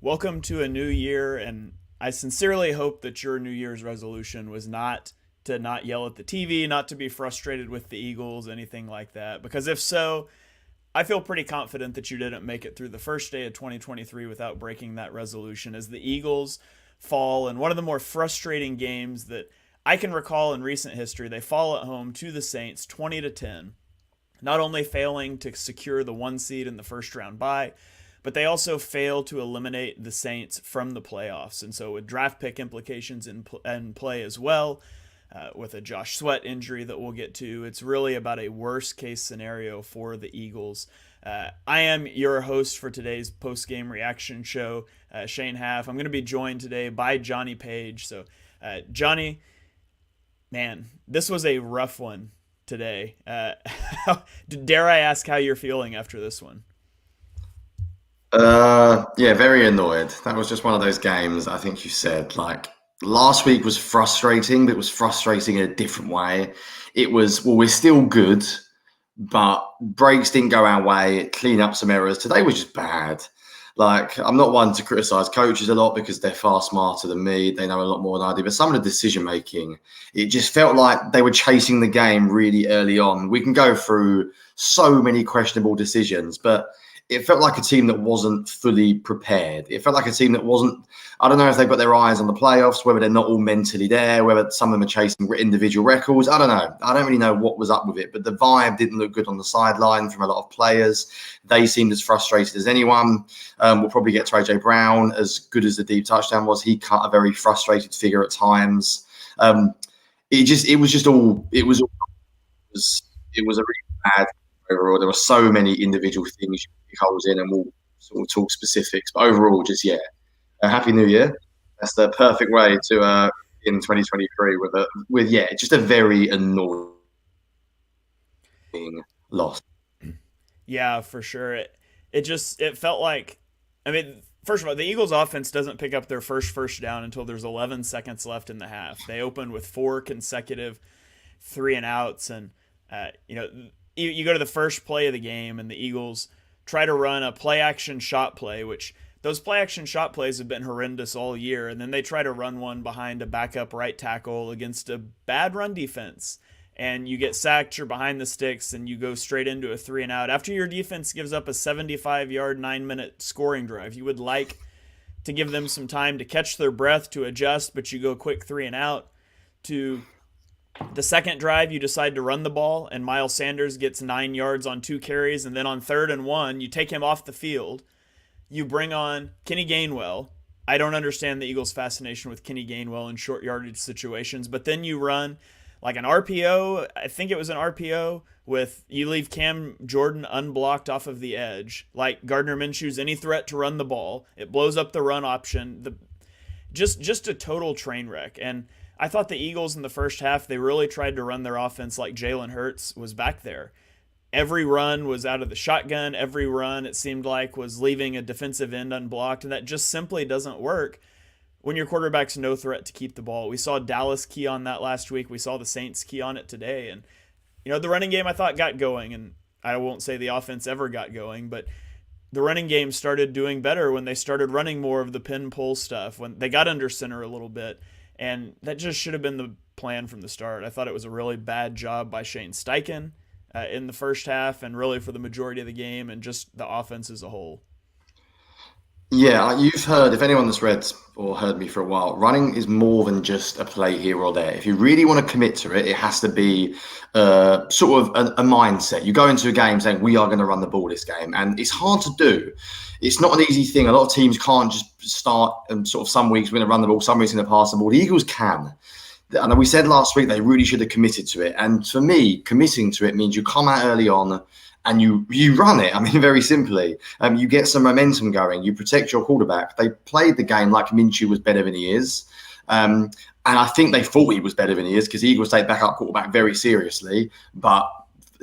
welcome to a new year. And I sincerely hope that your New Year's resolution was not to not yell at the TV, not to be frustrated with the Eagles, anything like that. Because if so, I feel pretty confident that you didn't make it through the first day of 2023 without breaking that resolution, as the Eagles fall in one of the more frustrating games that I can recall in recent history. They fall at home to the Saints 20-10, not only failing to secure the one seed in the first round bye, but they also fail to eliminate the Saints from the playoffs. And so, with draft pick implications in play as well, with a Josh Sweat injury that we'll get to, it's really about a worst case scenario for the Eagles. I am your host for today's post game reaction show, Shane Haff. I'm going to be joined today by Jonny Page. So, Jonny, man, this was a rough one today. Dare I ask how you're feeling after this one? Yeah, very annoyed. That was just one of those games. I think you said, like, last week was frustrating, but it was frustrating in a different way. It was, well, we're still good, but breaks didn't go our way. Clean up some errors. Today was just bad. Like, I'm not one to criticize coaches a lot because they're far smarter than me. They know a lot more than I do. But some of the decision making, it just felt like they were chasing the game really early on. We can go through so many questionable decisions, but it felt like a team that wasn't fully prepared. It felt like a team that wasn't, I don't know if they've got their eyes on the playoffs, whether they're not all mentally there, whether some of them are chasing individual records. I don't know. I don't really know what was up with it, but the vibe didn't look good on the sideline from a lot of players. They seemed as frustrated as anyone. We'll probably get to AJ Brown. As good as the deep touchdown was, he cut a very frustrated figure at times. It was a really bad overall. There were so many individual things you pick holes in, and we'll sort of talk specifics. But overall, just a happy new year. That's the perfect way to in 2023 with just a very annoying loss. Yeah, for sure. It felt like, I mean, first of all, the Eagles offense doesn't pick up their first down until there's 11 seconds left in the half. They opened with 4 consecutive 3-and-outs, and you go to the first play of the game, and the Eagles try to run a play-action shot play, which those play-action shot plays have been horrendous all year, and then they try to run one behind a backup right tackle against a bad run defense, and you get sacked, you're behind the sticks, and you go straight into a 3-and-out. After your defense gives up a 75-yard, 9-minute scoring drive, you would like to give them some time to catch their breath, to adjust, but you go quick 3-and-out. To the second drive, you decide to run the ball, and Miles Sanders gets 9 yards on 2 carries, and then on 3rd and 1, you take him off the field. You bring on Kenny Gainwell. I don't understand the Eagles' fascination with Kenny Gainwell in short yardage situations, but then you run like an RPO. I think it was an RPO with, you leave Cam Jordan unblocked off of the edge. Like Gardner Minshew's any threat to run the ball. It blows up the run option. Just a total train wreck. And I thought the Eagles in the first half, they really tried to run their offense like Jalen Hurts was back there. Every run was out of the shotgun. Every run, it seemed like, was leaving a defensive end unblocked, and that just simply doesn't work when your quarterback's no threat to keep the ball. We saw Dallas key on that last week. We saw the Saints key on it today. And, the running game I thought got going, and I won't say the offense ever got going, but the running game started doing better when they started running more of the pin pull stuff, when they got under center a little bit. And that just should have been the plan from the start. I thought it was a really bad job by Shane Steichen in the first half, and really for the majority of the game, and just the offense as a whole. Yeah, you've heard, if anyone that's read or heard me for a while, running is more than just a play here or there. If you really want to commit to it, it has to be sort of a mindset. You go into a game saying, we are going to run the ball this game, and it's hard to do. It's not an easy thing. A lot of teams can't just start and sort of some weeks we're going to run the ball, some weeks we're going to pass the ball. The Eagles can. And we said last week they really should have committed to it. And for me, committing to it means you come out early on and you run it. I mean, very simply, you get some momentum going. You protect your quarterback. They played the game like Minshew was better than he is. And I think they thought he was better than he is, because the Eagles take backup quarterback very seriously. But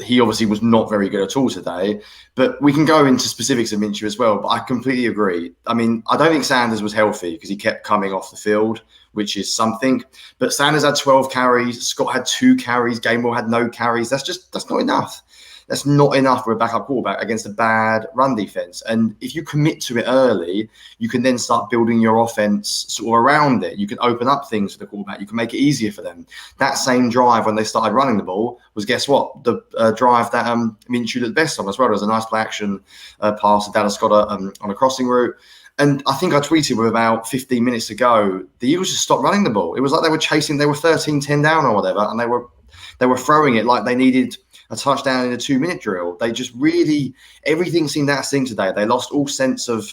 he obviously was not very good at all today. But we can go into specifics of Minshew as well. But I completely agree. I mean, I don't think Sanders was healthy because he kept coming off the field, which is something. But Sanders had 12 carries. Scott had 2 carries. Gainwell had no carries. That's not enough. That's not enough for a backup quarterback against a bad run defense. And if you commit to it early, you can then start building your offense sort of around it. You can open up things for the quarterback. You can make it easier for them. That same drive when they started running the ball was, guess what? The drive that Minshew did the best on as well. There was a nice play action pass to Dallas Scott on a crossing route. And I think I tweeted with about 15 minutes to go, the Eagles just stopped running the ball. It was like they were 13-10 down or whatever, and they were throwing it like they needed a touchdown in a 2-minute drill. They just really, everything seemed out of sync today. They lost all sense of,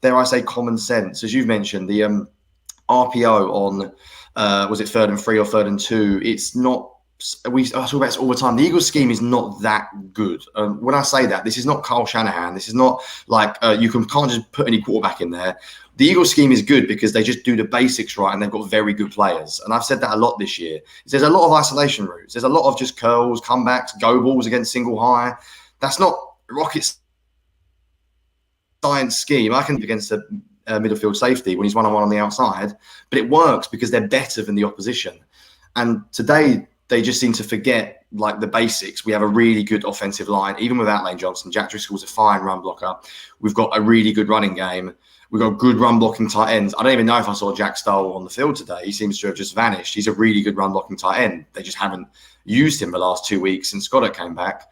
dare I say, common sense. As you've mentioned, the RPO on, was it 3rd and 3 or 3rd and 2? It's not, I talk about this all the time. The Eagles scheme is not that good. When I say that, this is not Kyle Shanahan. This is not like you can't just put any quarterback in there. The Eagles scheme is good because they just do the basics right and they've got very good players. And I've said that a lot this year. There's a lot of isolation routes. There's a lot of just curls, comebacks, go balls against single high. That's not rocket science scheme. I can against a middle field safety when he's 1-on-1 on the outside, but it works because they're better than the opposition. And today, they just seem to forget like the basics. We have a really good offensive line, even without Lane Johnson. Jack Driscoll's a fine run blocker. We've got a really good running game. We've got good run blocking tight ends. I don't even know if I saw Jack Stoll on the field today. He seems to have just vanished. He's a really good run blocking tight end. They just haven't used him the last 2 weeks since Scott came back.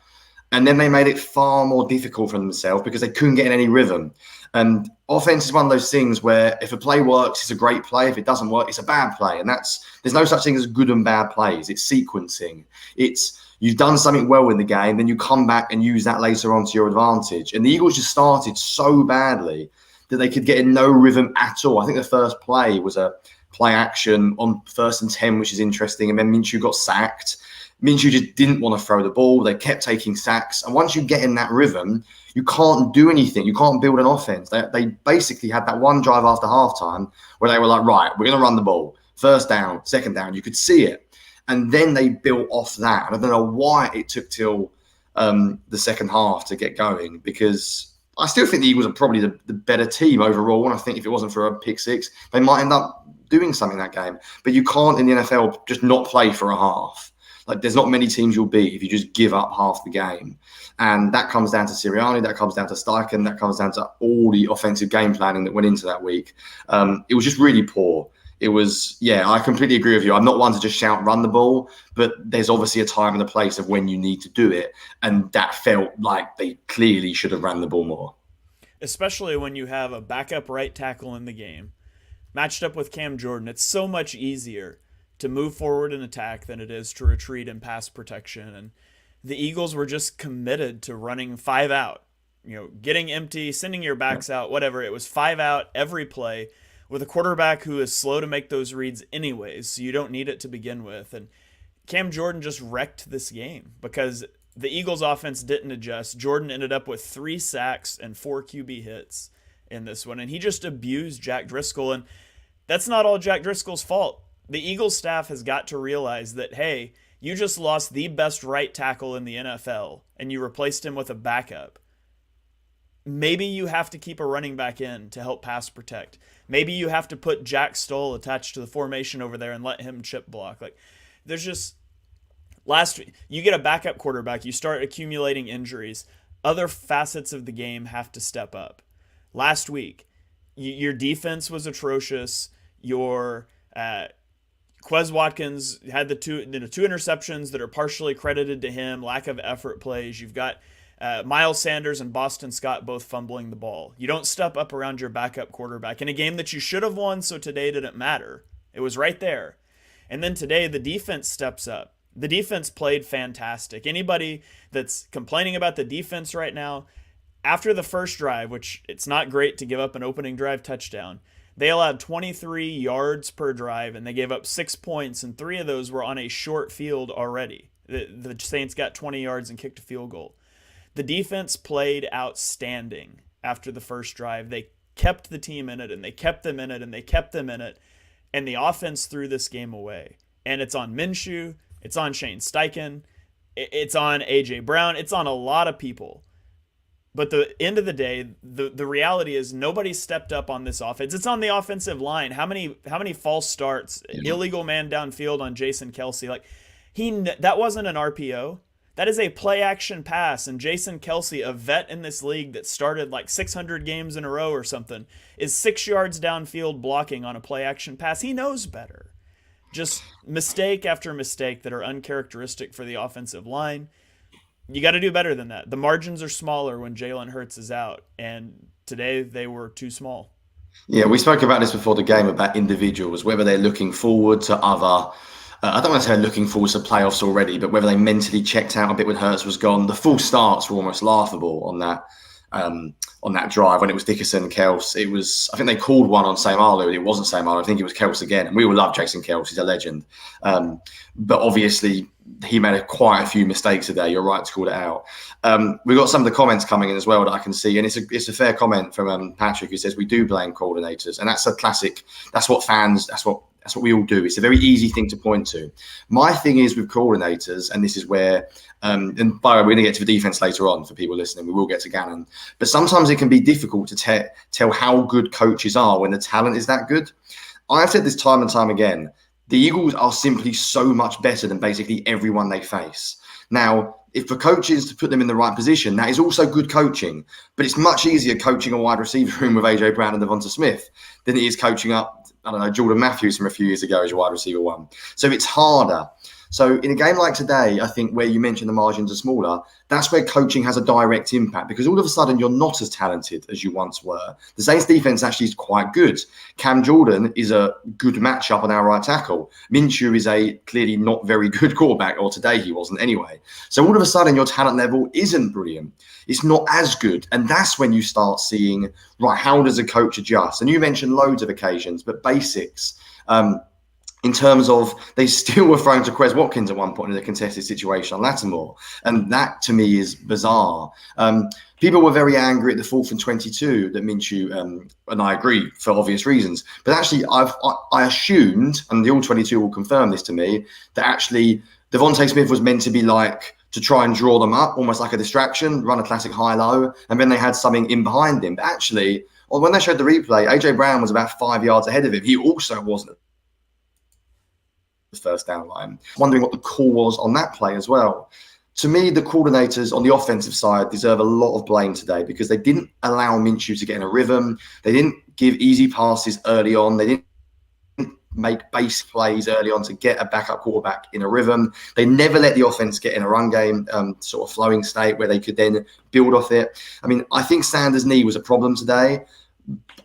And then they made it far more difficult for themselves because they couldn't get in any rhythm. And offense is one of those things where if a play works, it's a great play. If it doesn't work, it's a bad play. And there's no such thing as good and bad plays. It's sequencing. It's you've done something well in the game, then you come back and use that later on to your advantage. And the Eagles just started so badly that they could get in no rhythm at all. I think the first play was a play action on 1st and 10, which is interesting. And then Minshew got sacked. Minshew just didn't want to throw the ball. They kept taking sacks. And once you get in that rhythm, you can't do anything. You can't build an offense. They basically had that one drive after halftime where they were like, right, we're going to run the ball. 1st down, 2nd down. You could see it. And then they built off that. And I don't know why it took till the second half to get going, because I still think the Eagles are probably the better team overall. And I think if it wasn't for a pick six, they might end up doing something in that game. But you can't in the NFL just not play for a half. Like, there's not many teams you'll beat if you just give up half the game. And that comes down to Sirianni, that comes down to Steichen, that comes down to all the offensive game planning that went into that week. It was just really poor. It was, I completely agree with you. I'm not one to just shout, run the ball, but there's obviously a time and a place of when you need to do it. And that felt like they clearly should have ran the ball more. Especially when you have a backup right tackle in the game, matched up with Cam Jordan. It's so much easier to move forward in attack than it is to retreat in pass protection. And the Eagles were just committed to running 5 out, getting empty, sending your backs out, whatever. It was 5 out every play with a quarterback who is slow to make those reads anyways, so you don't need it to begin with. And Cam Jordan just wrecked this game because the Eagles offense didn't adjust. Jordan ended up with 3 sacks and 4 QB hits in this one, and he just abused Jack Driscoll. And that's not all Jack Driscoll's fault. The Eagles staff has got to realize that, hey, you just lost the best right tackle in the NFL and you replaced him with a backup. Maybe you have to keep a running back in to help pass protect. Maybe you have to put Jack Stoll attached to the formation over there and let him chip block. Like, there's just you get a backup quarterback, you start accumulating injuries. Other facets of the game have to step up. Last week, your defense was atrocious. Your Quez Watkins had the two interceptions that are partially credited to him, lack of effort plays. You've got Miles Sanders and Boston Scott both fumbling the ball. You don't step up around your backup quarterback in a game that you should have won, so today didn't matter. It was right there. And then today, the defense steps up. The defense played fantastic. Anybody that's complaining about the defense right now, after the first drive, which it's not great to give up an opening drive touchdown, they allowed 23 yards per drive, and they gave up 6 points, and 3 of those were on a short field already. The Saints got 20 yards and kicked a field goal. The defense played outstanding after the first drive. They kept the team in it, and they kept them in it, and they kept them in it, and the offense threw this game away. And it's on Minshew, it's on Shane Steichen, it's on A.J. Brown, it's on a lot of people. But the end of the day, the reality is nobody stepped up on this offense. It's on the offensive line. How many false starts, illegal man downfield on Jason Kelce? Like, that wasn't an RPO. That is a play action pass. And Jason Kelsey, a vet in this league that started like 600 games in a row or something, is 6 yards downfield blocking on a play action pass. He knows better. Just mistake after mistake that are uncharacteristic for the offensive line. You got to do better than that. The margins are smaller when Jalen Hurts is out, and today they were too small. Yeah, we spoke about this before the game about individuals, whether they're looking forward to other. I don't want to say looking forward to playoffs already, but whether they mentally checked out a bit when Hurts was gone. The full starts were almost laughable on that drive when it was Dickerson, Kels. It was, I think they called one on Sam Arlo, and it wasn't Sam Arlo. I think it was Kels again. And we all love Jason Kels. He's a legend. But obviously, he made quite a few mistakes today. You're right to call it out. We've got some of the comments coming in as well that I can see. And it's a fair comment from Patrick, who says, we do blame coordinators. And that's a classic. That's what we all do. It's a very easy thing to point to. My thing is with coordinators, and this is where, and by the way, we're going to get to the defense later on for people listening. We will get to Gannon. But sometimes it can be difficult to tell how good coaches are when the talent is that good. I've said this time and time again. The Eagles are simply so much better than basically everyone they face. Now, if for coaches to put them in the right position, that is also good coaching. But it's much easier coaching a wide receiver room with AJ Brown and Devonta Smith than it is coaching up, I don't know, Jordan Matthews from a few years ago as your wide receiver one. So it's harder. So in a game like today, I think where you mentioned the margins are smaller, that's where coaching has a direct impact, because all of a sudden you're not as talented as you once were. The Saints defense actually is quite good. Cam Jordan is a good matchup on our right tackle. Minshew is a clearly not very good quarterback, or today he wasn't anyway. So all of a sudden your talent level isn't brilliant. It's not as good. And that's when you start seeing, right, how does a coach adjust? And you mentioned loads of occasions, but basics. In terms of, they still were thrown to Quez Watkins at one point in a contested situation on Lattimore. And that, to me, is bizarre. People were very angry at the 4th and 22 that Minshew, and I agree for obvious reasons. But actually, I assumed, and the All-22 will confirm this to me, that actually Devontae Smith was meant to be like, to try and draw them up, almost like a distraction, run a classic high-low, and then they had something in behind him. But actually, when they showed the replay, AJ Brown was about 5 yards ahead of him. He also wasn't first down line. Wondering what the call was on that play as well. To me, the coordinators on the offensive side deserve a lot of blame today, because they didn't allow Minshew to get in a rhythm. They didn't give easy passes early on. They didn't make base plays early on to get a backup quarterback in a rhythm. They never let the offense get in a run game, sort of flowing state where they could then build off it. I mean, I think Sanders' knee was a problem today.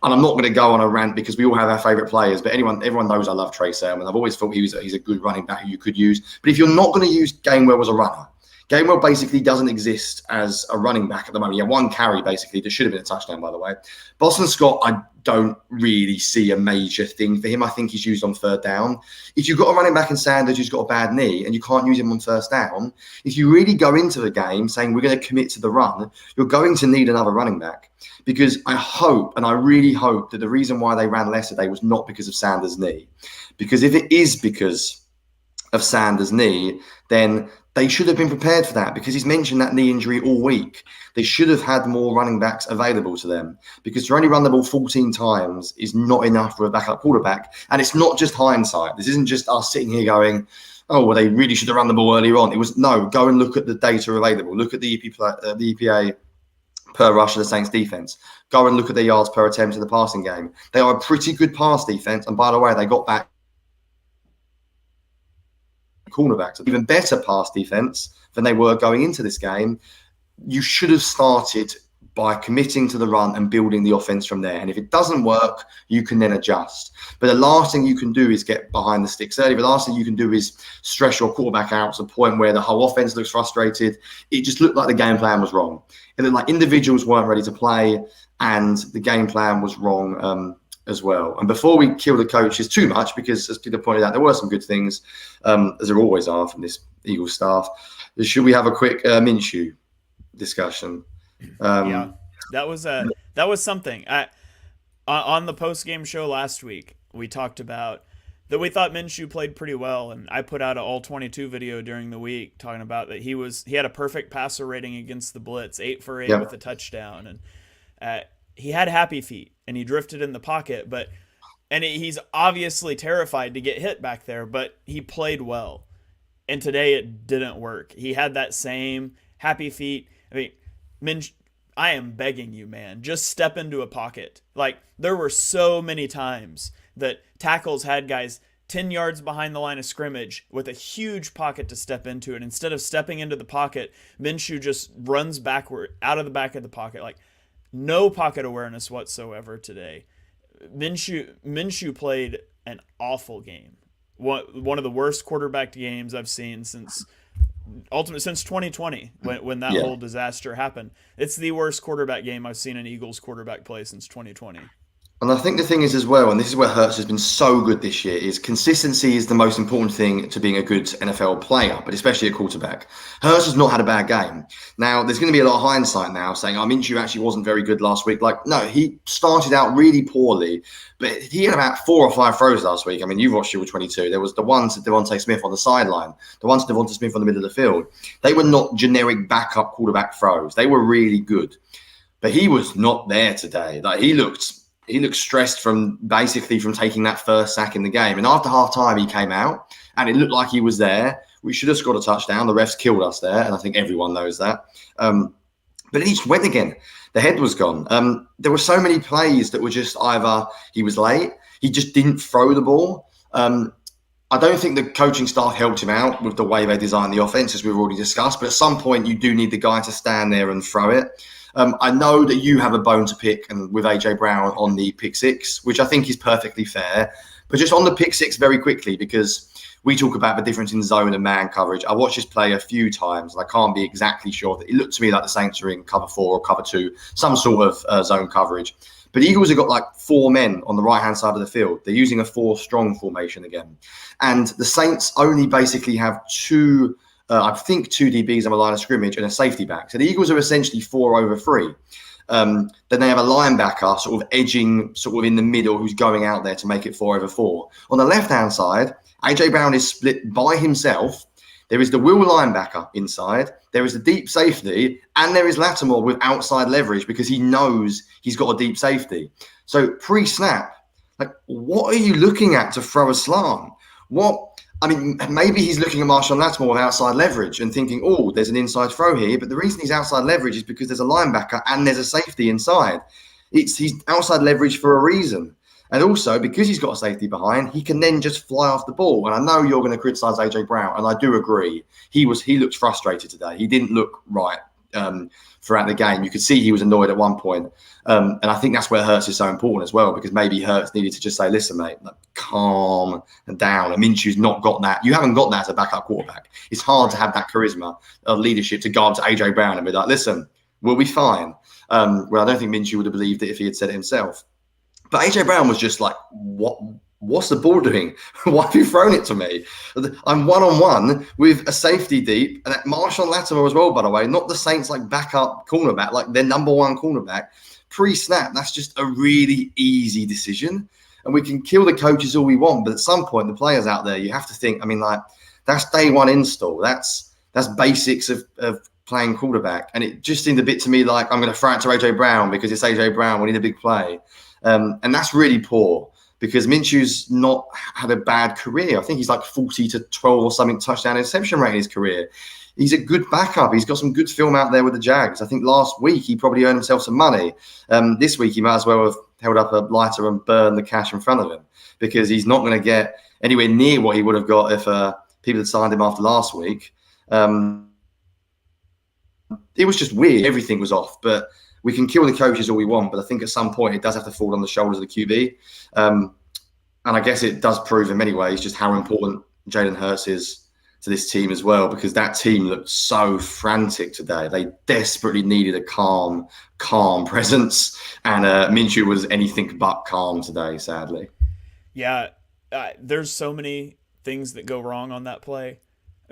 And I'm not going to go on a rant because we all have our favourite players, but everyone knows I love Trey Sermon. I've always thought he's a good running back who you could use. But if you're not going to use Gainwell as a runner, Gainwell basically doesn't exist as a running back at the moment. Yeah, one carry basically. There should have been a touchdown, by the way. Boston Scott, I don't really see a major thing for him. I think he's used on third down. If you've got a running back in Sanders who's got a bad knee and you can't use him on first down, if you really go into the game saying we're going to commit to the run, you're going to need another running back. Because I hope, and I really hope, that the reason why they ran less today was not because of Sanders' knee. Because if it is because of Sanders' knee, then they should have been prepared for that, because he's mentioned that knee injury all week. They should have had more running backs available to them, because to only run the ball 14 times is not enough for a backup quarterback. And it's not just hindsight. This isn't just us sitting here going, oh, well, they really should have run the ball earlier on. It was, no, go and look at the data available. Look at the EPA per rush of the Saints defense. Go and look at their yards per attempt in the passing game. They are a pretty good pass defense. And by the way, they got back cornerbacks, even better pass defense than they were going into this game. You should have started by committing to the run and building the offense from there. And if it doesn't work, you can then adjust. But the last thing you can do is get behind the sticks early. The last thing you can do is stress your quarterback out to the point where the whole offense looks frustrated. It just looked like the game plan was wrong. It looked like individuals weren't ready to play, and the game plan was wrong as well. And before we kill the coaches too much, because as Peter pointed out, there were some good things, as there always are from this Eagles staff. Should we have a quick Minshew discussion? Yeah, that was something. On the post-game show last week, we talked about that we thought Minshew played pretty well, and I put out an all-22 video during the week talking about that he had a perfect passer rating against the blitz, 8 for 8 with a touchdown, and he had happy feet and he drifted in the pocket, he's obviously terrified to get hit back there, but he played well. And today it didn't work. He had that same happy feet. I mean, I am begging you, man, just step into a pocket. Like, there were so many times that tackles had guys 10 yards behind the line of scrimmage with a huge pocket to step into. And instead of stepping into the pocket, Minshew just runs backward out of the back of the pocket. Like, no pocket awareness whatsoever today. Minshew played an awful game. One of the worst quarterback games I've seen since 2020 when that whole disaster happened. It's the worst quarterback game I've seen an Eagles quarterback play since 2020. And I think the thing is as well, and this is where Hurts has been so good this year, is consistency is the most important thing to being a good NFL player, but especially a quarterback. Hurts has not had a bad game. Now, there's going to be a lot of hindsight now saying, Minshew actually wasn't very good last week. Like, no, he started out really poorly, but he had about 4 or 5 throws last week. I mean, you've watched Super 22. There was the one to Devontae Smith on the sideline, the one to Devontae Smith on the middle of the field. They were not generic backup quarterback throws. They were really good. But he was not there today. Like, he looked stressed from taking that first sack in the game. And after halftime, he came out and it looked like he was there. We should have scored a touchdown. The refs killed us there. And I think everyone knows that. But he just went again. The head was gone. There were so many plays that were just either he was late, he just didn't throw the ball. I don't think the coaching staff helped him out with the way they designed the offense, as we've already discussed. But at some point, you do need the guy to stand there and throw it. I know that you have a bone to pick and with AJ Brown on the pick six, which I think is perfectly fair. But just on the pick six very quickly, because we talk about the difference in zone and man coverage. I watched this play a few times and I can't be exactly sure. It looked to me like the Saints are in cover 4 or cover 2, some sort of zone coverage. But the Eagles have got like 4 men on the right-hand side of the field. They're using a 4-strong formation again. And the Saints only basically have 2 DBs on the line of scrimmage and a safety back. So the Eagles are essentially 4 over 3. Then they have a linebacker sort of edging sort of in the middle who's going out there to make it 4 over 4. On the left-hand side, AJ Brown is split by himself. There is the will linebacker inside. There is the deep safety. And there is Lattimore with outside leverage because he knows he's got a deep safety. So pre-snap, like, what are you looking at to throw a slant? Maybe he's looking at Marshawn Lattimore with outside leverage and thinking, oh, there's an inside throw here. But the reason he's outside leverage is because there's a linebacker and there's a safety inside. He's outside leverage for a reason. And also, because he's got a safety behind, he can then just fly off the ball. And I know you're going to criticize AJ Brown, and I do agree. He looked frustrated today. He didn't look right throughout the game. You could see he was annoyed at one point. And I think that's where Hurts is so important as well, because maybe Hurts needed to just say, listen, mate, calm down. And Minshew's not got that. You haven't got that as a backup quarterback. It's hard to have that charisma of leadership to go up to AJ Brown and be like, listen, we'll be fine. Well, I don't think Minshew would have believed it if he had said it himself. But AJ Brown was just like, what's the ball doing? Why have you thrown it to me? I'm one-on-one with a safety deep, and Marshawn Lattimore as well, by the way, not the Saints like backup cornerback, like their number 1 cornerback. Pre-snap, that's just a really easy decision. And we can kill the coaches all we want, but at some point, the players out there, you have to think, that's day 1 install. That's basics of playing quarterback. And it just seemed a bit to me like, I'm going to throw it to AJ Brown because it's AJ Brown. We need a big play. And that's really poor because Minshew's not had a bad career. I think he's like 40 to 12 or something touchdown interception rate in his career. He's a good backup. He's got some good film out there with the Jags. I think last week he probably earned himself some money. This week he might as well have held up a lighter and burned the cash in front of him because he's not going to get anywhere near what he would have got if people had signed him after last week. It was just weird. Everything was off, but we can kill the coaches all we want, but I think at some point it does have to fall on the shoulders of the QB. And I guess it does prove in many ways just how important Jalen Hurts is to this team as well, because that team looked so frantic today. They desperately needed a calm presence. And Minshew was anything but calm today, sadly. Yeah, there's so many things that go wrong on that play.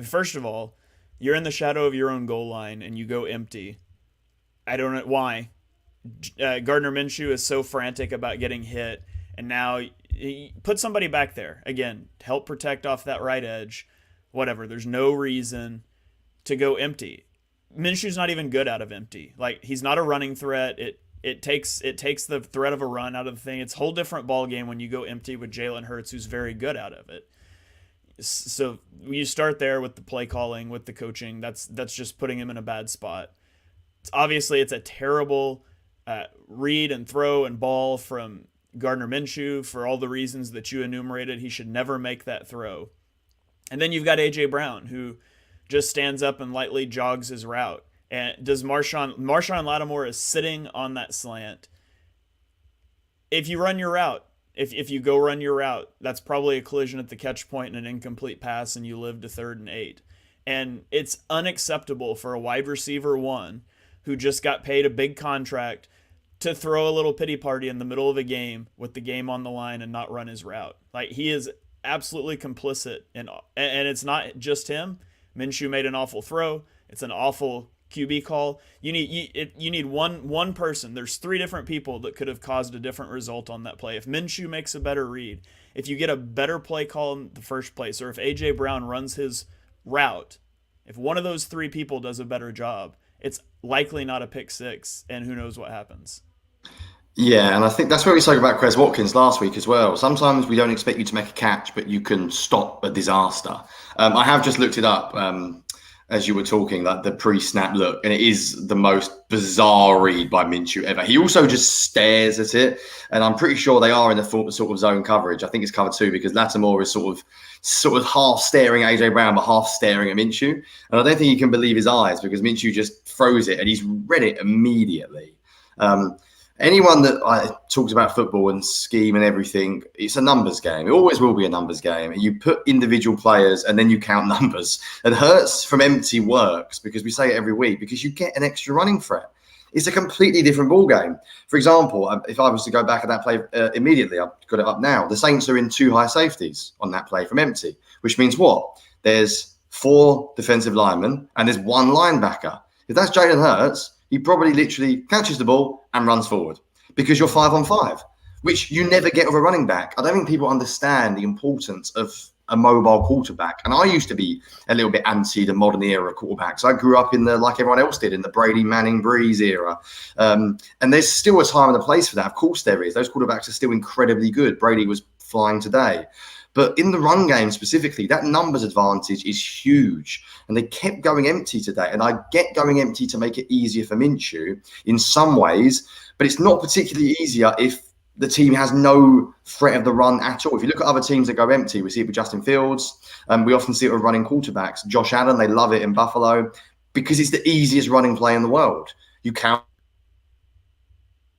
First of all, you're in the shadow of your own goal line and you go empty. I don't know why. Gardner Minshew is so frantic about getting hit, and now he put somebody back there again to help protect off that right edge. Whatever. There's no reason to go empty. Minshew's not even good out of empty. Like, he's not a running threat. It takes the threat of a run out of the thing. It's a whole different ball game when you go empty with Jalen Hurts, who's very good out of it. So you start there with the play calling, with the coaching. That's just putting him in a bad spot. Obviously, it's a terrible read and throw and ball from Gardner Minshew for all the reasons that you enumerated. He should never make that throw. And then you've got A.J. Brown, who just stands up and lightly jogs his route. And does Marshawn Lattimore is sitting on that slant. If you run your route, if you go run your route, that's probably a collision at the catch point and an incomplete pass, and you live to 3rd and 8. And it's unacceptable for a wide receiver one who just got paid a big contract to throw a little pity party in the middle of a game with the game on the line and not run his route. Like, he is absolutely complicit, and it's not just him. Minshew made an awful throw. It's an awful QB call. You need one person. There's 3 different people that could have caused a different result on that play. If Minshew makes a better read, if you get a better play call in the first place, or if A.J. Brown runs his route, if one of those 3 people does a better job, it's likely not a pick six, and who knows what happens. Yeah, and I think that's where we spoke about Quez Watkins last week as well. Sometimes we don't expect you to make a catch, but you can stop a disaster. I have just looked it up as you were talking, like the pre-snap look, and it is the most bizarre read by Minshew ever. He also just stares at it, and I'm pretty sure they are in a sort of zone coverage. I think it's cover 2 because Lattimore is sort of half staring at AJ Brown, but half staring at Minshew. And I don't think he can believe his eyes because Minshew just throws it, and he's read it immediately. Anyone that talks about football and scheme and everything, it's a numbers game. It always will be a numbers game. You put individual players and then you count numbers. And Hurts from empty works because we say it every week because you get an extra running threat. It's a completely different ball game. For example, if I was to go back at that play immediately, I've got it up now. The Saints are in 2 high safeties on that play from empty, which means what? There's 4 defensive linemen and there's 1 linebacker. If that's Jalen Hurts, he probably literally catches the ball and runs forward because you're 5-on-5, which you never get with a running back. I don't think people understand the importance of a mobile quarterback. And I used to be a little bit anti the modern era quarterbacks. I grew up in like everyone else did, in the Brady, Manning, Breeze era. And there's still a time and a place for that. Of course there is. Those quarterbacks are still incredibly good. Brady was flying today. But in the run game specifically, that numbers advantage is huge. And they kept going empty today. And I get going empty to make it easier for Minshew in some ways, but it's not particularly easier if the team has no threat of the run at all. If you look at other teams that go empty, we see it with Justin Fields. We often see it with running quarterbacks. Josh Allen, they love it in Buffalo because it's the easiest running play in the world. You count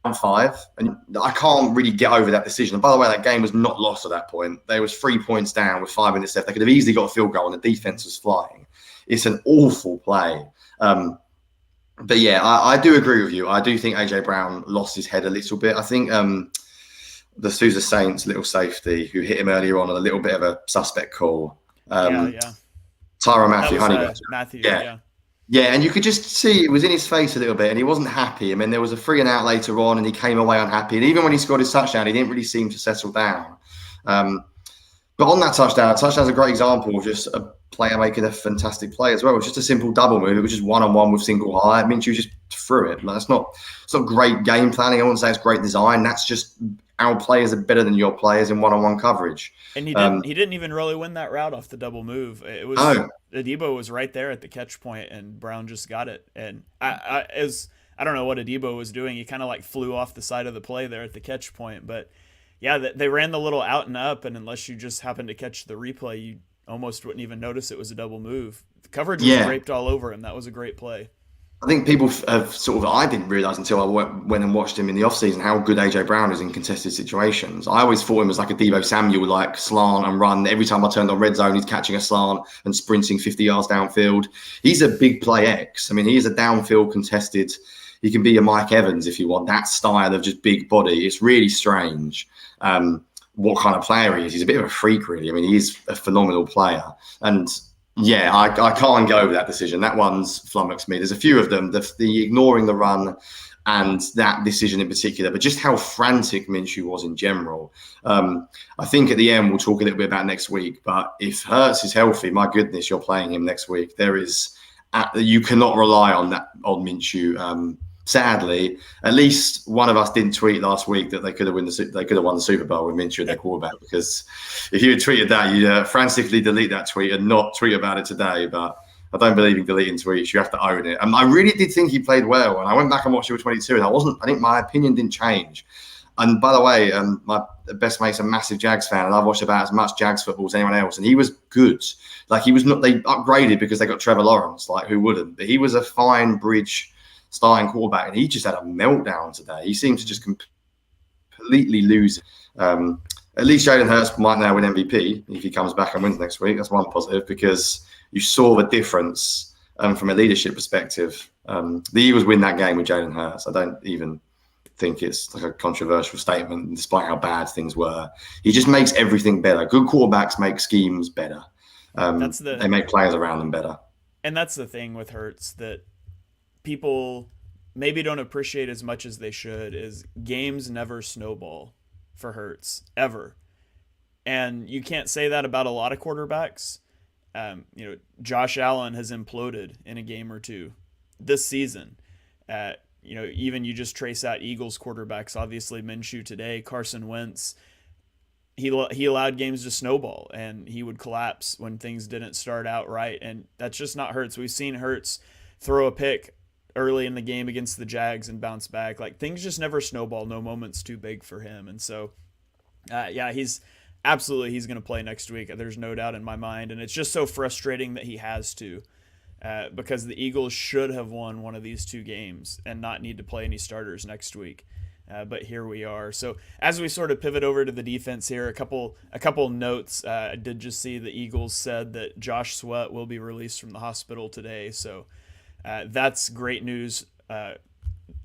5, and I can't really get over that decision. And by the way, that game was not lost at that point. There was 3 points down with 5 minutes left. They could have easily got a field goal and the defense was flying. It's an awful play. But yeah, I do agree with you. I do think AJ Brown lost his head a little bit. I think the Sousa Saints little safety who hit him earlier on a little bit of a suspect call. Yeah. Tyrann Mathieu, Matthew, Yeah, and you could just see it was in his face a little bit, and he wasn't happy. I mean, there was a 3 and out later on, and he came away unhappy. And even when he scored his touchdown, he didn't really seem to settle down. But on that touchdown's a great example of just a player making a fantastic play as well. It was just a simple double move. It was just 1-on-1 with single high. Minshew just threw it. Like, it's not great game planning. I wouldn't say it's great design. That's just our players are better than your players in 1-on-1 coverage. And he didn't even really win that route off the double move. It was Adebo was right there at the catch point, and Brown just got it. And I don't know what Adebo was doing. He kind of like flew off the side of the play there at the catch point. But yeah, they ran the little out and up, and unless you just happened to catch the replay, you almost wouldn't even notice it was a double move. The coverage was draped all over him. That was a great play. I think people have I didn't realise until I went and watched him in the offseason how good AJ Brown is in contested situations. I always thought him as like a Deebo Samuel, like slant and run. Every time I turned on red zone, he's catching a slant and sprinting 50 yards downfield. He's a big play X. I mean, he is a downfield contested. He can be a Mike Evans if you want, that style of just big body. It's really strange what kind of player he is. He's a bit of a freak, really. I mean, he's a phenomenal player. And yeah, I can't go over that decision. That one's flummoxed me. There's a few of them, the ignoring the run and that decision in particular, but just how frantic Minshew was in general. I think at the end, we'll talk a little bit about next week, but if Hurts is healthy, my goodness, you're playing him next week. You cannot rely on Minshew sadly, at least one of us didn't tweet last week that they could have won the Super Bowl with Minshew their quarterback. Because if you had tweeted that, you'd frantically delete that tweet and not tweet about it today. But I don't believe in deleting tweets. You have to own it. And I really did think he played well. And I went back and watched it with 22, and I think my opinion didn't change. And by the way, my best mate's a massive Jags fan, and I've watched about as much Jags football as anyone else. And he was good. Like, he was not. They upgraded because they got Trevor Lawrence. Like, who wouldn't? But he was a fine bridge starting quarterback, and he just had a meltdown today. He seemed to just completely lose it. At least Jalen Hurts might now win MVP if he comes back and wins next week. That's one positive, because you saw the difference from a leadership perspective. The Eagles win that game with Jalen Hurts. I don't even think it's like a controversial statement, despite how bad things were. He just makes everything better. Good quarterbacks make schemes better. They make players around them better. And that's the thing with Hurts that people maybe don't appreciate as much as they should, is games never snowball for Hurts, ever. And you can't say that about a lot of quarterbacks. Josh Allen has imploded in a game or two this season. Even you just trace out Eagles quarterbacks, obviously Minshew today, Carson Wentz, he allowed games to snowball, and he would collapse when things didn't start out right. And that's just not Hurts. We've seen Hurts throw a pick early in the game against the Jags and bounce back. Like, things just never snowball. No moment's too big for him. And so, he's going to play next week. There's no doubt in my mind. And it's just so frustrating that he has to. Because the Eagles should have won one of these two games and not need to play any starters next week. But here we are. So as we sort of pivot over to the defense here, a couple notes. I did just see the Eagles said that Josh Sweat will be released from the hospital today. So that's great news.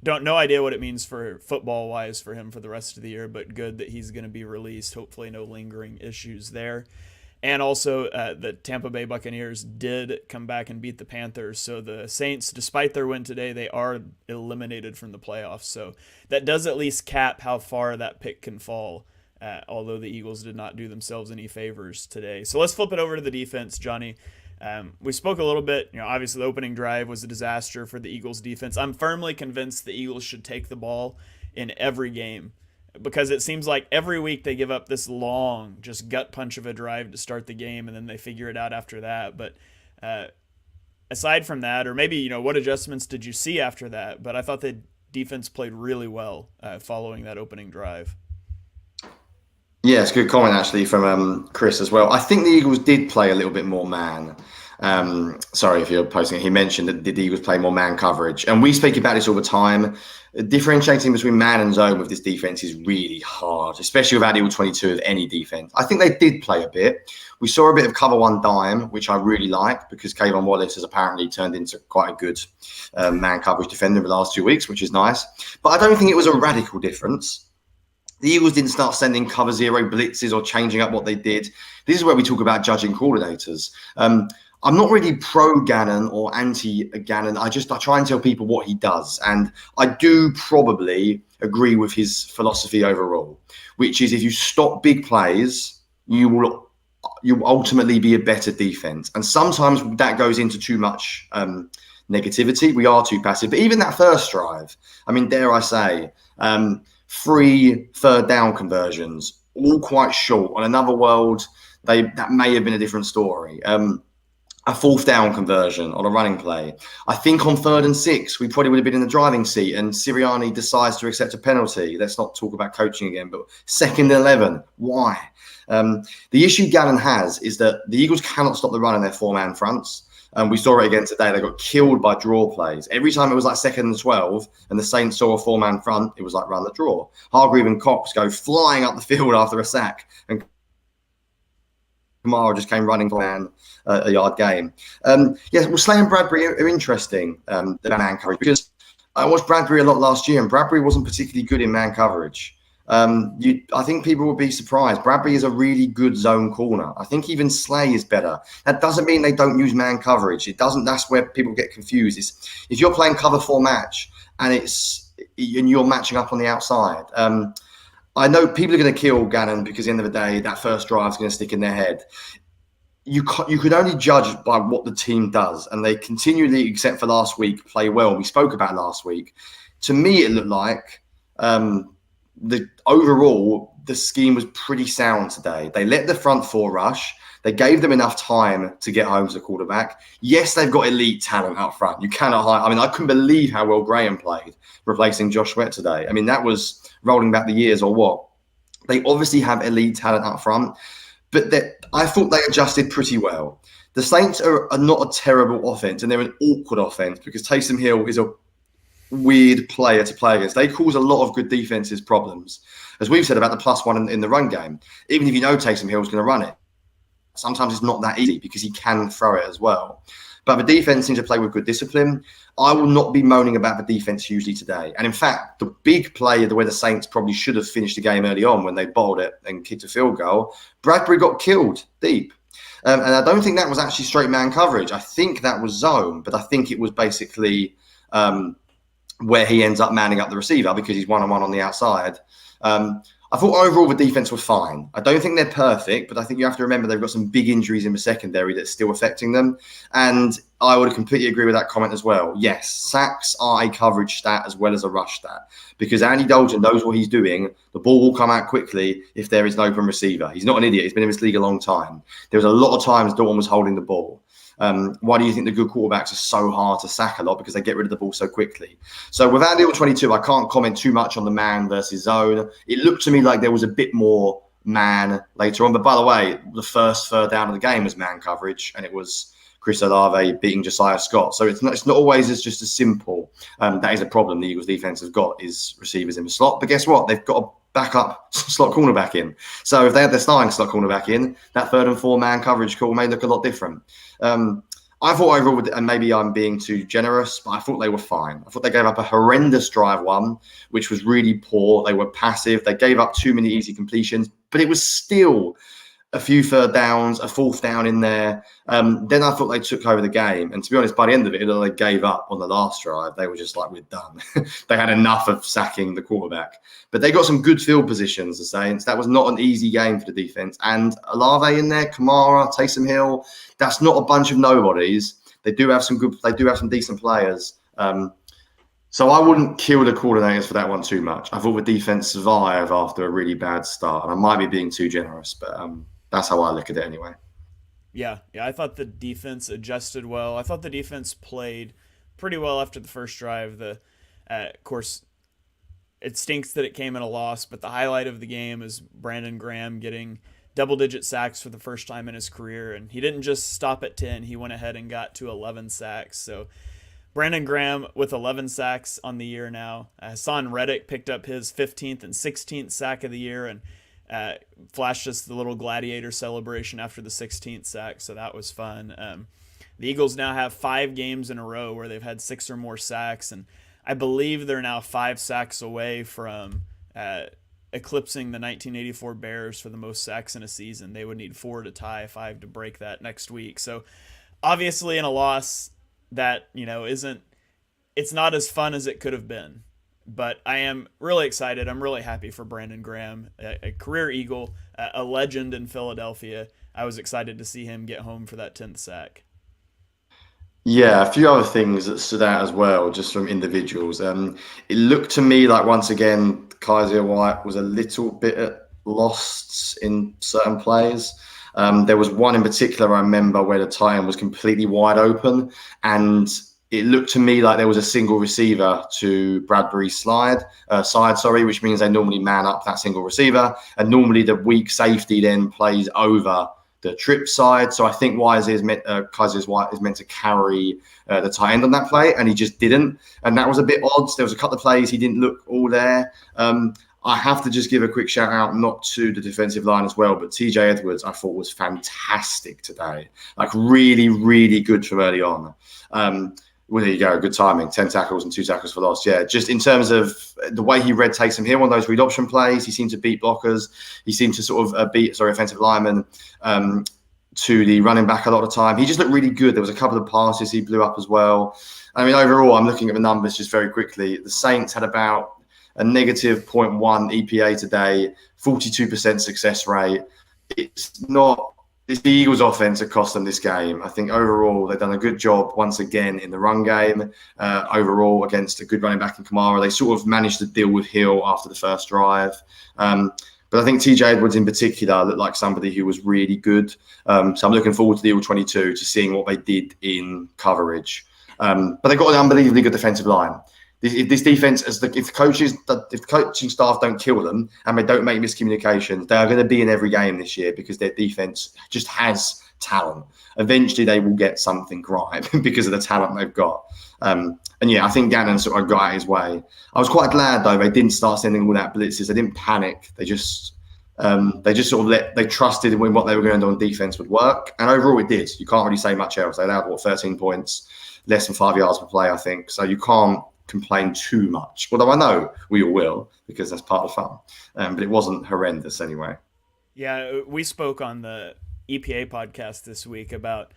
No idea what it means for football wise for him for the rest of the year, but good that he's going to be released. Hopefully no lingering issues there. And also, the Tampa Bay Buccaneers did come back and beat the Panthers. So the Saints, despite their win today, they are eliminated from the playoffs. So that does at least cap how far that pick can fall, although the Eagles did not do themselves any favors today. So let's flip it over to the defense, Johnny. We spoke a little bit. Obviously the opening drive was a disaster for the Eagles defense. I'm firmly convinced the Eagles should take the ball in every game, because it seems like every week they give up this long, just gut punch of a drive to start the game, and then they figure it out after that. But aside from that, or maybe, what adjustments did you see after that? But I thought the defense played really well following that opening drive. Yeah, it's a good comment actually from Chris as well. I think the Eagles did play a little bit more man. Sorry if you're posting it. He mentioned that the Eagles play more man coverage. And we speak about this all the time. Differentiating between man and zone with this defense is really hard, especially without Eagle 22 of any defense. I think they did play a bit. We saw a bit of cover one dime, which I really like, because Kayvon Wallace has apparently turned into quite a good man coverage defender in the last 2 weeks, which is nice. But I don't think it was a radical difference. The Eagles didn't start sending cover zero blitzes or changing up what they did. This is where we talk about judging coordinators. I'm not really pro Gannon or anti Gannon. I try and tell people what he does. And I do probably agree with his philosophy overall, which is if you stop big plays, you will ultimately be a better defense. And sometimes that goes into too much negativity. We are too passive. But even that first drive, dare I say, 3 third down conversions, all quite short. On another world, that may have been a different story. A 4th down conversion on a running play. I think on 3rd and 6, we probably would have been in the driving seat, and Sirianni decides to accept a penalty. Let's not talk about coaching again, but 2nd and 11. Why? The issue Gannon has is that the Eagles cannot stop the run in their 4-man fronts. We saw it again today. They got killed by draw plays. Every time it was like 2nd and 12 and the Saints saw a 4-man front, it was like run the draw. Hargreave and Cox go flying up the field after a sack, and Kamara just came running for a yard game. Slay and Bradbury are interesting, the man coverage, because I watched Bradbury a lot last year, and Bradbury wasn't particularly good in man coverage. I think people will be surprised. Bradbury is a really good zone corner. I think even Slay is better. That doesn't mean they don't use man coverage. It doesn't. That's where people get confused. If you're playing cover 4 match and you're matching up on the outside. I know people are going to kill Gannon because at the end of the day, that first drive is going to stick in their head. You could only judge by what the team does, and they continually, except for last week, play well. We spoke about last week. to me, it looked like the scheme was pretty sound today. They let the front four rush. They gave them enough time to get home to the quarterback. Yes, they've got elite talent up front. You cannot hide. I mean, I couldn't believe how well Graham played, replacing Josh Sweat today. I mean, that was rolling back the years or what. They obviously have elite talent up front, but I thought they adjusted pretty well. The Saints are not a terrible offense, and they're an awkward offense because Taysom Hill is a weird player to play against. They cause a lot of good defenses problems. As we've said about the +1 in the run game, even if you know Taysom Hill is going to run it, sometimes it's not that easy because he can throw it as well. But the defense seems to play with good discipline. I will not be moaning about the defense hugely today. And in fact, the big play, the way the Saints probably should have finished the game early on when they bottled it and kicked a field goal, Bradbury got killed deep. And I don't think that was actually straight man coverage. I think that was zone, but I think it was basically where he ends up manning up the receiver because he's one-on-one on the outside. I thought overall the defense was fine. I don't think they're perfect, but I think you have to remember they've got some big injuries in the secondary that's still affecting them. And I would completely agree with that comment as well. Yes, sacks are a coverage stat as well as a rush stat because Andy Dalton knows what he's doing. The ball will come out quickly if there is an open receiver. He's not an idiot. He's been in this league a long time. There was a lot of times Dalton was holding the ball. Why do you think the good quarterbacks are so hard to sack a lot? Because they get rid of the ball so quickly. So without Deal 22, I can't comment too much on the man versus zone. It looked to me like there was a bit more man later on. But by the way, the first third down of the game was man coverage, and it was Chris Olave beating Josiah Scott. So it's not always just as simple. That is a problem the Eagles defense has got is receivers in the slot. But guess what? They've got a backup slot cornerback in. So if they had their starting slot cornerback in, that 3rd and 4 man coverage call may look a lot different. I thought overall, and maybe I'm being too generous, but I thought they were fine. I thought they gave up a horrendous drive one, which was really poor. They were passive. They gave up too many easy completions, but it was still a few third downs, a 4th down in there. Then I thought they took over the game. And to be honest, by the end of it, they gave up on the last drive. They were just like, we're done. They had enough of sacking the quarterback. But they got some good field positions, the Saints. That was not an easy game for the defense. And Olave in there, Kamara, Taysom Hill, that's not a bunch of nobodies. They do have some decent players. So I wouldn't kill the coordinators for that one too much. I thought the defense survived after a really bad start. And I might be being too generous, but that's how I look at it anyway. Yeah, I thought the defense adjusted well. I thought the defense played pretty well after the first drive. Of course, it stinks that it came in a loss, but the highlight of the game is Brandon Graham getting double-digit sacks for the first time in his career, and he didn't just stop at 10. He went ahead and got to 11 sacks. So Brandon Graham with 11 sacks on the year now. Hassan Reddick picked up his 15th and 16th sack of the year, and flashed us the little gladiator celebration after the 16th sack, so that was fun. The Eagles now have 5 games in a row where they've had 6 or more sacks, and I believe they're now 5 sacks away from eclipsing the 1984 Bears for the most sacks in a season. They would need 4 to tie, 5 to break that next week. So obviously in a loss that, it's not as fun as it could have been. But I am really excited. I'm really happy for Brandon Graham, a career Eagle, a legend in Philadelphia. I was excited to see him get home for that 10th sack. Yeah, a few other things that stood out as well, just from individuals. It looked to me like, once again, Kaiser White was a little bit lost in certain plays. There was one in particular I remember where the tight end was completely wide open, and it looked to me like there was a single receiver to Bradbury's side, which means they normally man up that single receiver. And normally the weak safety then plays over the trip side. So I think Kaiser White is meant to carry the tight end on that play, and he just didn't. And that was a bit odd. There was a couple of plays he didn't look all there. I have to just give a quick shout out, not to the defensive line as well, but TJ Edwards, I thought was fantastic today. Like really, really good from early on. Well, there you go. Good timing. 10 tackles and 2 tackles for loss. Yeah, just in terms of the way he read Taysom Hill on those read option plays, he seemed to beat blockers. He seemed to sort of beat offensive linemen to the running back a lot of the time. He just looked really good. There was a couple of passes he blew up as well. I mean, overall, I'm looking at the numbers just very quickly. The Saints had about a negative 0.1 EPA today, 42% success rate. It's not It's the Eagles' offense that cost them this game. I think overall they've done a good job once again in the run game. Overall, against a good running back in Kamara, they sort of managed to deal with Hill after the first drive. But I think TJ Edwards in particular looked like somebody who was really good. So I'm looking forward to the All-22 to seeing what they did in coverage. But they've got an unbelievably good defensive line. This defense, if the coaching staff don't kill them and they don't make miscommunications, they are going to be in every game this year because their defense just has talent. Eventually, they will get something right because of the talent they've got. And yeah, I think Gannon sort of got out his way. I was quite glad though they didn't start sending all that blitzes. They didn't panic. They just sort of they trusted when what they were going to do on defense would work, and overall it did. You can't really say much else. They allowed 13 points, less than 5 yards per play, I think. So you can't complain too much. Although I know we all will because that's part of fun. But it wasn't horrendous anyway. Yeah, we spoke on the EPA podcast this week about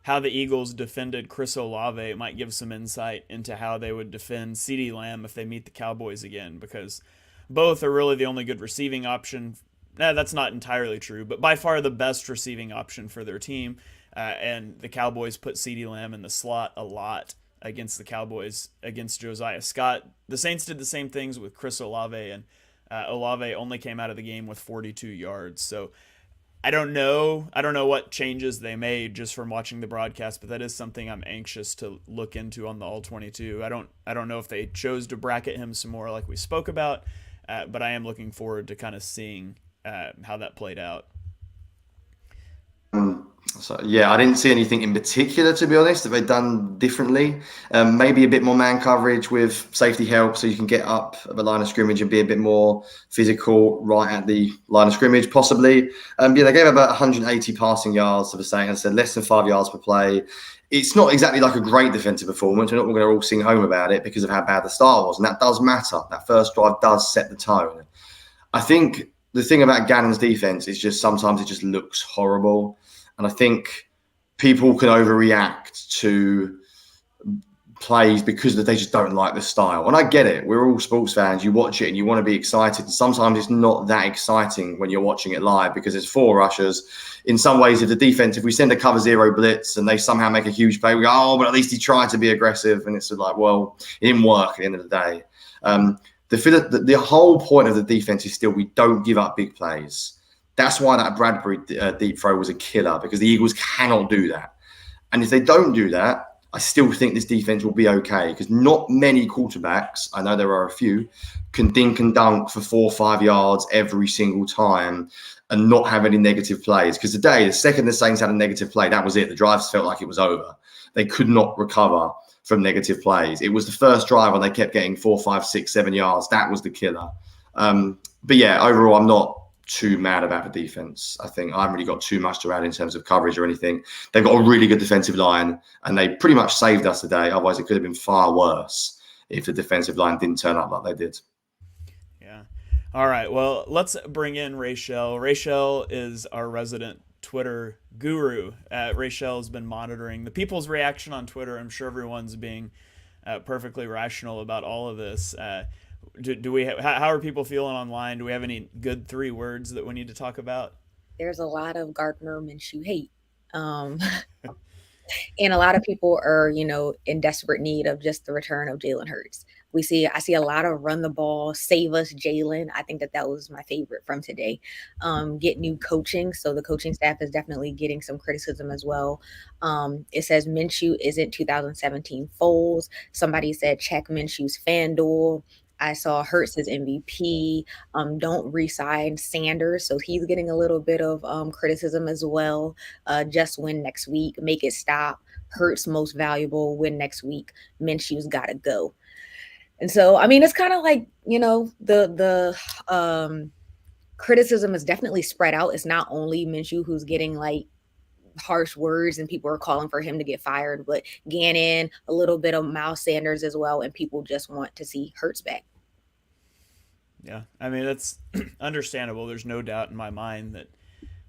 how the Eagles defended Chris Olave. It might give some insight into how they would defend CeeDee Lamb if they meet the Cowboys again, because both are really the only good receiving option. That's not entirely true, but by far the best receiving option for their team. And the Cowboys put CeeDee Lamb in the slot a lot against the Cowboys, against Josiah Scott. The Saints did the same things with Chris Olave, and Olave only came out of the game with 42 yards. So I don't know what changes they made just from watching the broadcast, but that is something I'm anxious to look into on the All-22. I don't know if they chose to bracket him some more like we spoke about, but I am looking forward to kind of seeing how that played out. So yeah, I didn't see anything in particular, to be honest, that they've done differently. Maybe a bit more man coverage with safety help, so you can get up at the line of scrimmage and be a bit more physical right at the line of scrimmage, possibly. Yeah, they gave about 180 passing yards to the Saints. I said less than 5 yards per play. It's not exactly like a great defensive performance. We're not going to all sing home about it because of how bad the start was, and that does matter. That first drive does set the tone. I think the thing about Gannon's defense is just sometimes it just looks horrible. And I think people can overreact to plays because they just don't like the style. And I get it. We're all sports fans. You watch it and you want to be excited. And sometimes it's not that exciting when you're watching it live because there's four rushers. In some ways, if we send a cover zero blitz and they somehow make a huge play, we go, oh, but at least he tried to be aggressive. And it's like, well, it didn't work at the end of the day. The whole point of the defense is still we don't give up big plays. That's why that Bradbury deep throw was a killer, because the Eagles cannot do that. And if they don't do that, I still think this defense will be okay, because not many quarterbacks, I know there are a few, can dink and dunk for 4 or 5 yards every single time and not have any negative plays. Because today, the second the Saints had a negative play, that was it. The drives felt like it was over. They could not recover from negative plays. It was the first drive when they kept getting 4, 5, 6, 7 yards. That was the killer. But yeah, overall, I'm not too mad about the defense. I think I haven't really got too much to add in terms of coverage or anything. They've got a really good defensive line, and they pretty much saved us today. Otherwise, it could have been far worse if the defensive line didn't turn up like they did. Yeah. All right. Well, let's bring in Rachel. Rachel is our resident Twitter guru. Rachel has been monitoring the people's reaction on Twitter. I'm sure everyone's being perfectly rational about all of this. How are people feeling online? Do we have any good 3 words that we need to talk about? There's a lot of Gardner Minshew hate. And a lot of people are, in desperate need of just the return of Jalen Hurts. I see a lot of run the ball, save us, Jalen. I think that was my favorite from today. Get new coaching. So the coaching staff is definitely getting some criticism as well. It says Minshew isn't 2017 Foles. Somebody said check Minshew's FanDuel. I saw Hurts as MVP. Don't re-sign Sanders. So he's getting a little bit of criticism as well. Just win next week. Make it stop. Hurts most valuable. Win next week. Minshew's got to go. And so, I mean, it's kind of like, the criticism is definitely spread out. It's not only Minshew who's getting like harsh words and people are calling for him to get fired, but Gannon, a little bit of Miles Sanders as well, and people just want to see Hurts back. Yeah, I mean, that's understandable. There's no doubt in my mind that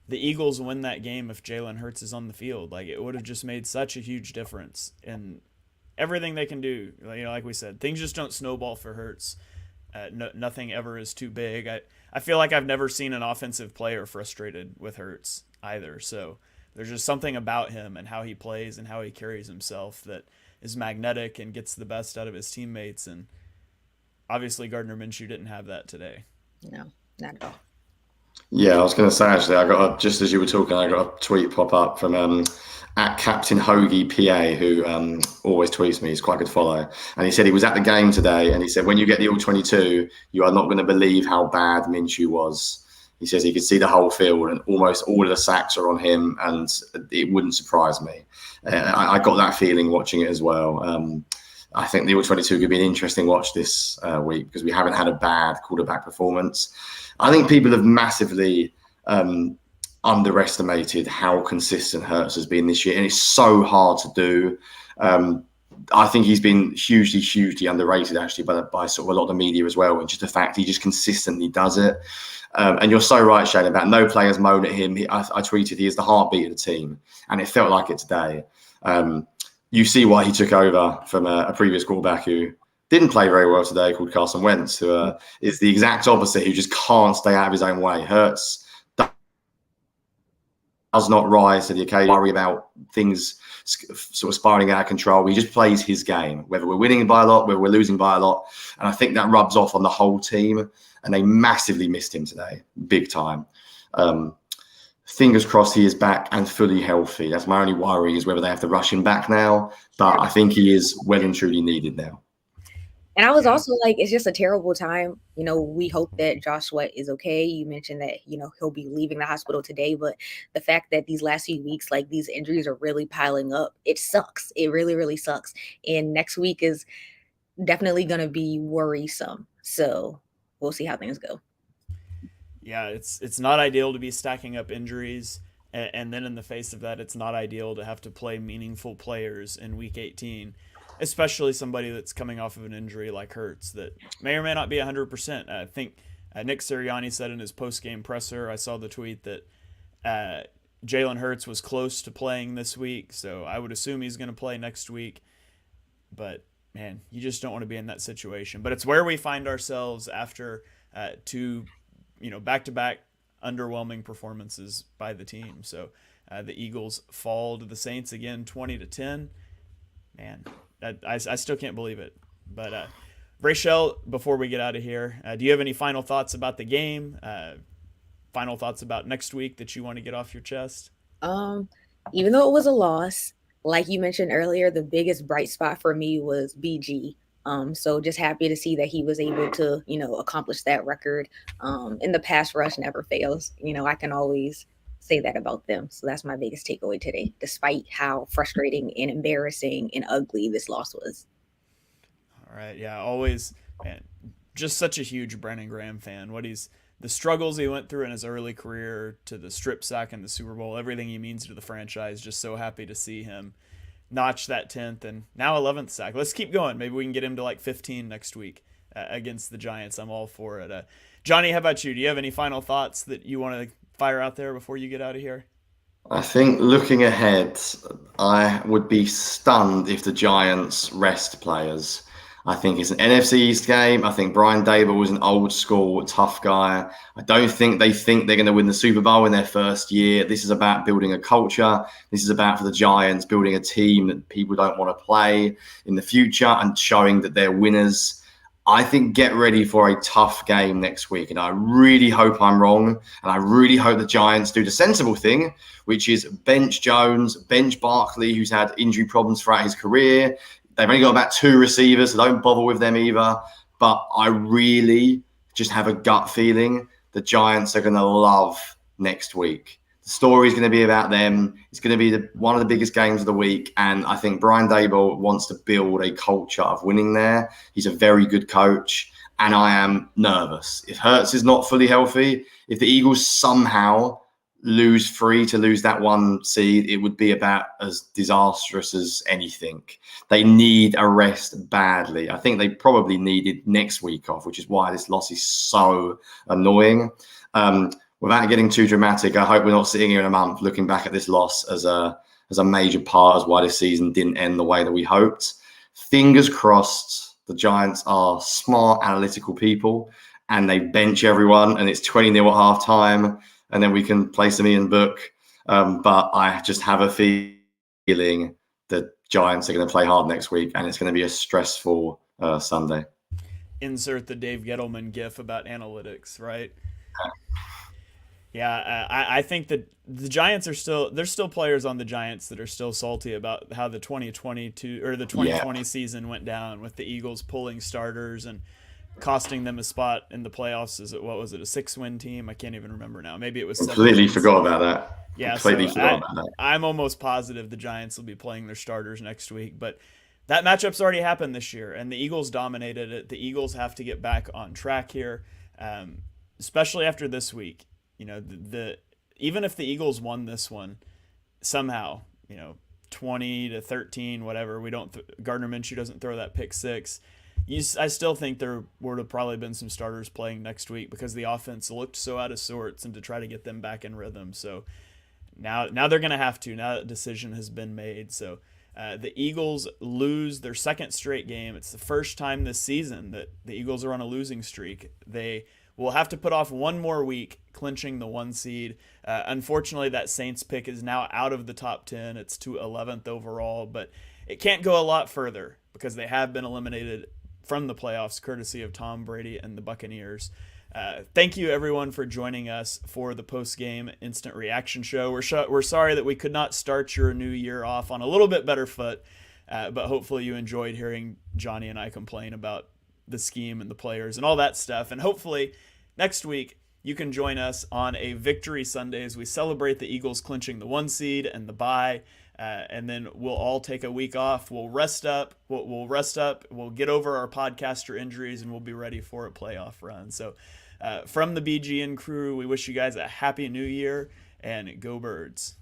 the Eagles win that game if Jalen Hurts is on the field. Like, it would have just made such a huge difference in everything they can do. Like we said, things just don't snowball for Hurts. Nothing ever is too big. I feel like I've never seen an offensive player frustrated with Hurts. either. So there's just something about him and how he plays and how he carries himself that is magnetic and gets the best out of his teammates. And obviously Gardner Minshew didn't have that today. No, not at all. Yeah, I was going to say, actually, just as you were talking, I got a tweet pop up from at Captain Hoagie PA, who always tweets me. He's quite a good follow. And he said he was at the game today, and he said, when you get the All-22, you are not going to believe how bad Minshew was. He says he could see the whole field, and almost all of the sacks are on him, and it wouldn't surprise me. I got that feeling watching it as well. I think the All-22 could be an interesting watch this week because we haven't had a bad quarterback performance. I think people have massively underestimated how consistent Hurts has been this year, and it's so hard to do. I think he's been hugely underrated, actually, by sort of a lot of the media as well, and just the fact he just consistently does it. And you're so right, Shane, about no players moan at him. I tweeted he is the heartbeat of the team, and it felt like it today. You see why he took over from a previous quarterback who didn't play very well today, called Carson Wentz, who is the exact opposite, who just can't stay out of his own way. Hurts does not rise to the occasion, worry about things sort of spiraling out of control. He just plays his game, whether we're winning by a lot, whether we're losing by a lot. And I think that rubs off on the whole team. And they massively missed him today, big time. Fingers crossed he is back and fully healthy. That's my only worry, is whether they have to rush him back now. But I think he is well and truly needed now. And I was also like, it's just a terrible time. You know, we hope that Josh Sweat is okay. You mentioned that, you know, he'll be leaving the hospital today. But the fact that these last few weeks, like, these injuries are really piling up, it sucks. It really, really sucks. And next week is definitely going to be worrisome. So we'll see how things go. Yeah, it's not ideal to be stacking up injuries. And then in the face of that, it's not ideal to have to play meaningful players in Week 18. Especially somebody that's coming off of an injury like Hurts that may or may not be 100%. I think Nick Sirianni said in his post-game presser, I saw the tweet that Jalen Hurts was close to playing this week, so I would assume he's going to play next week. But, man, you just don't want to be in that situation. But it's where we find ourselves after two, back-to-back underwhelming performances by the team. So the Eagles fall to the Saints again, 20-10. Man, I still can't believe it. But Rachel, before we get out of here, do you have any final thoughts about the game? Final thoughts about next week that you want to get off your chest? Even though it was a loss, like you mentioned earlier, the biggest bright spot for me was BG. So just happy to see that he was able to, accomplish that record. And the pass rush never fails. I can always say that about them. So that's my biggest takeaway today, despite how frustrating and embarrassing and ugly this loss was. All right. Yeah, always, man, just such a huge Brandon Graham fan. The struggles he went through in his early career to the strip sack and the Super Bowl, everything he means to the franchise, just so happy to see him notch that 10th and now 11th sack. Let's keep going. Maybe we can get him to like 15 next week against the Giants. I'm all for it. Johnny, how about you? Do you have any final thoughts that you want to fire out there before you get out of here? I think looking ahead, I would be stunned if the Giants rest players. I think it's an NFC East game. I think Brian Daboll was an old school, tough guy. I don't think they think they're going to win the Super Bowl in their first year. This is about building a culture. This is about, for the Giants, building a team that people don't want to play in the future and showing that they're winners. I think get ready for a tough game next week. And I really hope I'm wrong. And I really hope the Giants do the sensible thing, which is bench Jones, bench Barkley, who's had injury problems throughout his career. They've only got about 2 receivers, so don't bother with them either. But I really just have a gut feeling the Giants are going to love next week. The story is going to be about them. It's going to be one of the biggest games of the week. And I think Brian Daboll wants to build a culture of winning there. He's a very good coach. And I am nervous. If Hurts is not fully healthy, if the Eagles somehow lose 3 to lose that 1 seed, it would be about as disastrous as anything. They need a rest badly. I think they probably needed next week off, which is why this loss is so annoying. Without getting too dramatic, I hope we're not sitting here in a month looking back at this loss as a major part of why this season didn't end the way that we hoped. Fingers crossed, the Giants are smart, analytical people, and they bench everyone, and it's 20-0 at halftime, and then we can place them in book. But I just have a feeling the Giants are going to play hard next week, and it's going to be a stressful Sunday. Insert the Dave Gettleman gif about analytics, right? Yeah, I think that the Giants are still, there's still players on the Giants that are still salty about how the 2022 or the 2020 season went down with the Eagles pulling starters and costing them a spot in the playoffs. Is it, what was it, a 6-win team? I can't even remember now. Maybe it was completely forgot about that. Yeah, completely forgot about that. I'm almost positive the Giants will be playing their starters next week, but that matchup's already happened this year, and the Eagles dominated it. The Eagles have to get back on track here, especially after this week. You know, the even if the Eagles won this one somehow, 20-13, whatever, we don't Gardner Minshew doesn't throw that pick six. I still think there would have probably been some starters playing next week because the offense looked so out of sorts, and to try to get them back in rhythm. So now they're going to have to. Now that decision has been made. So the Eagles lose their second straight game. It's the first time this season that the Eagles are on a losing streak. They will have to put off one more week clinching the 1 seed. Unfortunately, that Saints pick is now out of the top 10. It's to 11th overall, but it can't go a lot further because they have been eliminated from the playoffs courtesy of Tom Brady and the Buccaneers. Thank you, everyone, for joining us for the post-game instant reaction show. We're sorry that we could not start your new year off on a little bit better foot, but hopefully you enjoyed hearing Johnny and I complain about the scheme and the players and all that stuff. And hopefully next week you can join us on a Victory Sunday as we celebrate the Eagles clinching the 1 seed and the bye. And then we'll all take a week off. We'll rest up. We'll rest up. We'll get over our podcaster injuries, and we'll be ready for a playoff run. So from the BGN crew, we wish you guys a happy new year, and go Birds.